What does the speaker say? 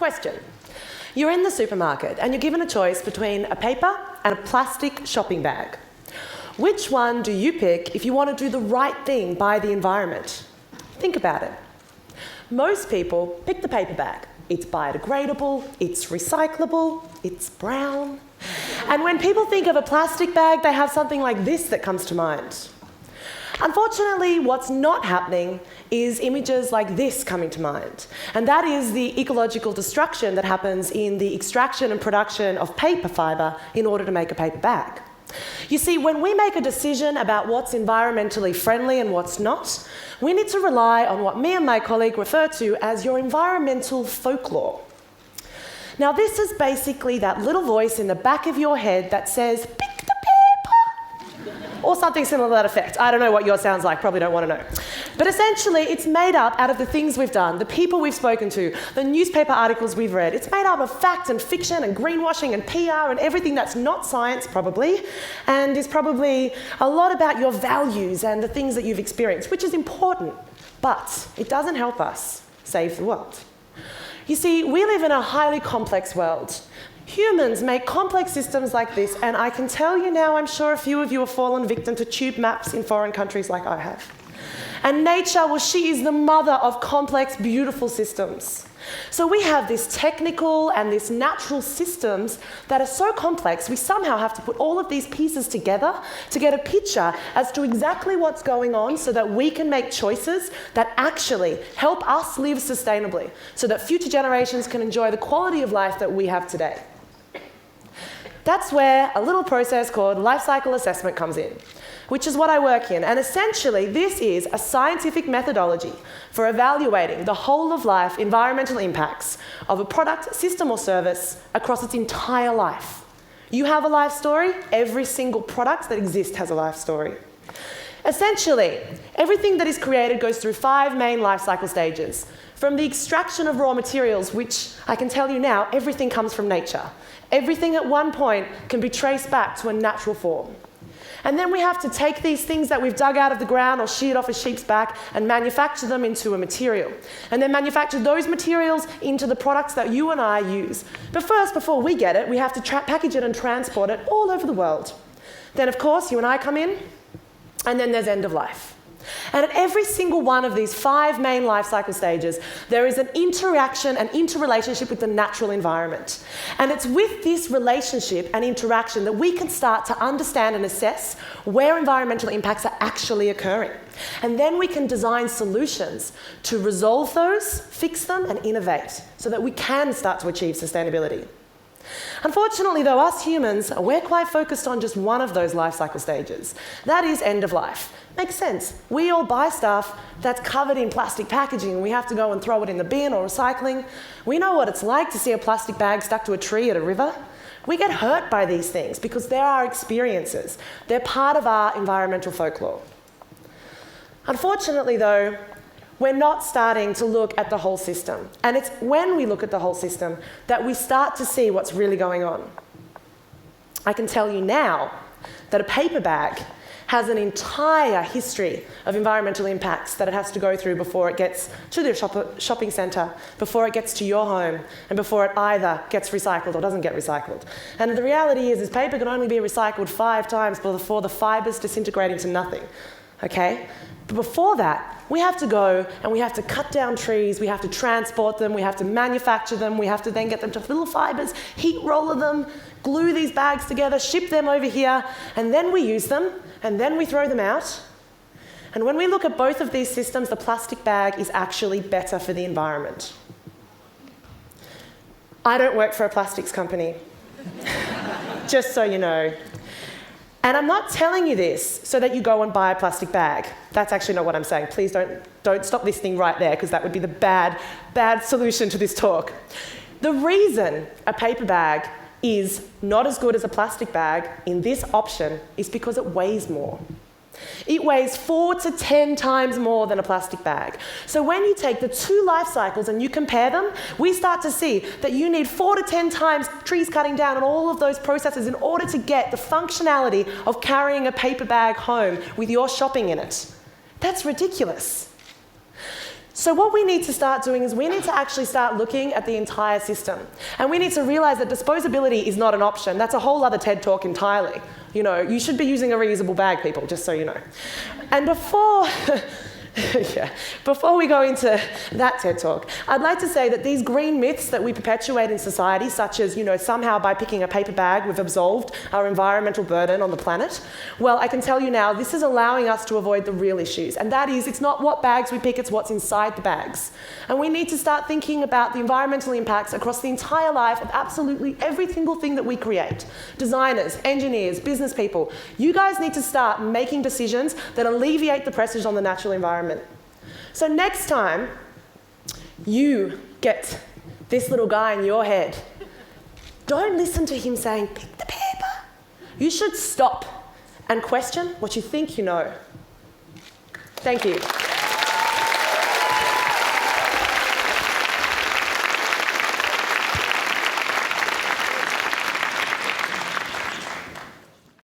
Question. You're in the supermarket and you're given a choice between a paper and a plastic shopping bag. Which one do you pick if you want to do the right thing by the environment? Think about it. Most people pick the paper bag. It's biodegradable, it's recyclable, it's brown. And when people think of a plastic bag, they have something like this that comes to mind. Unfortunately, what's not happening is images like this coming to mind. And that is the ecological destruction that happens in the extraction and production of paper fibre in order to make a paper bag. You see, when we make a decision about what's environmentally friendly and what's not, we need to rely on what me and my colleague refer to as your environmental folklore. Now, this is basically that little voice in the back of your head that says, pick the paper, or something similar to that effect. I don't know what yours sounds like, probably don't want to know. But essentially, it's made up out of the things we've done, the people we've spoken to, the newspaper articles we've read. It's made up of fact and fiction and greenwashing and PR and everything that's not science, probably, and is probably a lot about your values and the things that you've experienced, which is important, but it doesn't help us save the world. You see, we live in a highly complex world. Humans make complex systems like this, and I can tell you now, I'm sure a few of you have fallen victim to tube maps in foreign countries like I have. And nature, well, she is the mother of complex, beautiful systems. So we have this technical and this natural systems that are so complex, we somehow have to put all of these pieces together to get a picture as to exactly what's going on so that we can make choices that actually help us live sustainably, so that future generations can enjoy the quality of life that we have today. That's where a little process called life cycle assessment comes in, which is what I work in. And essentially, this is a scientific methodology for evaluating the whole of life environmental impacts of a product, system, or service across its entire life. You have a life story. Every single product that exists has a life story. Essentially, everything that is created goes through 5 main life cycle stages. From the extraction of raw materials, which I can tell you now, everything comes from nature. Everything at one point can be traced back to a natural form. And then we have to take these things that we've dug out of the ground or sheared off a sheep's back and manufacture them into a material. And then manufacture those materials into the products that you and I use. But first, before we get it, we have to package it and transport it all over the world. Then, of course, you and I come in, and then there's end of life. And at every single one of these 5 main life cycle stages, there is an interaction and interrelationship with the natural environment. And it's with this relationship and interaction that we can start to understand and assess where environmental impacts are actually occurring. And then we can design solutions to resolve those, fix them, and innovate so that we can start to achieve sustainability. Unfortunately, though, us humans, we're quite focused on just one of those life cycle stages. That is end of life. Makes sense. We all buy stuff that's covered in plastic packaging. We have to go and throw it in the bin or recycling. We know what it's like to see a plastic bag stuck to a tree at a river. We get hurt by these things because they're our experiences. They're part of our environmental folklore. Unfortunately, though, we're not starting to look at the whole system. And it's when we look at the whole system that we start to see what's really going on. I can tell you now that a paper bag has an entire history of environmental impacts that it has to go through before it gets to the shopping centre, before it gets to your home, and before it either gets recycled or doesn't get recycled. And the reality is paper can only be recycled 5 times before the fibres disintegrate into nothing, okay? But before that, we have to go and we have to cut down trees, we have to transport them, we have to manufacture them, we have to then get them to little fibres, heat roller them, glue these bags together, ship them over here, and then we use them, and then we throw them out. And when we look at both of these systems, the plastic bag is actually better for the environment. I don't work for a plastics company, just so you know. And I'm not telling you this so that you go and buy a plastic bag. That's actually not what I'm saying. Please don't stop listening right there, because that would be the bad solution to this talk. The reason a paper bag is not as good as a plastic bag in this option is because it weighs more. It weighs 4 to 10 times more than a plastic bag. So when you take the 2 life cycles and you compare them, we start to see that you need 4 to 10 times trees cutting down and all of those processes in order to get the functionality of carrying a paper bag home with your shopping in it. That's ridiculous. So what we need to start doing is we need to actually start looking at the entire system. And we need to realize that disposability is not an option. That's a whole other TED talk entirely. You know, you should be using a reusable bag, people, just so you know. And before we go into that TED talk, I'd like to say that these green myths that we perpetuate in society, such as, you know, somehow by picking a paper bag we've absolved our environmental burden on the planet, well, I can tell you now, this is allowing us to avoid the real issues. And that is, it's not what bags we pick, it's what's inside the bags. And we need to start thinking about the environmental impacts across the entire life of absolutely every single thing that we create. Designers, engineers, business people, you guys need to start making decisions that alleviate the pressures on the natural environment. So next time you get this little guy in your head, don't listen to him saying, pick the paper. You should stop and question what you think you know. Thank you.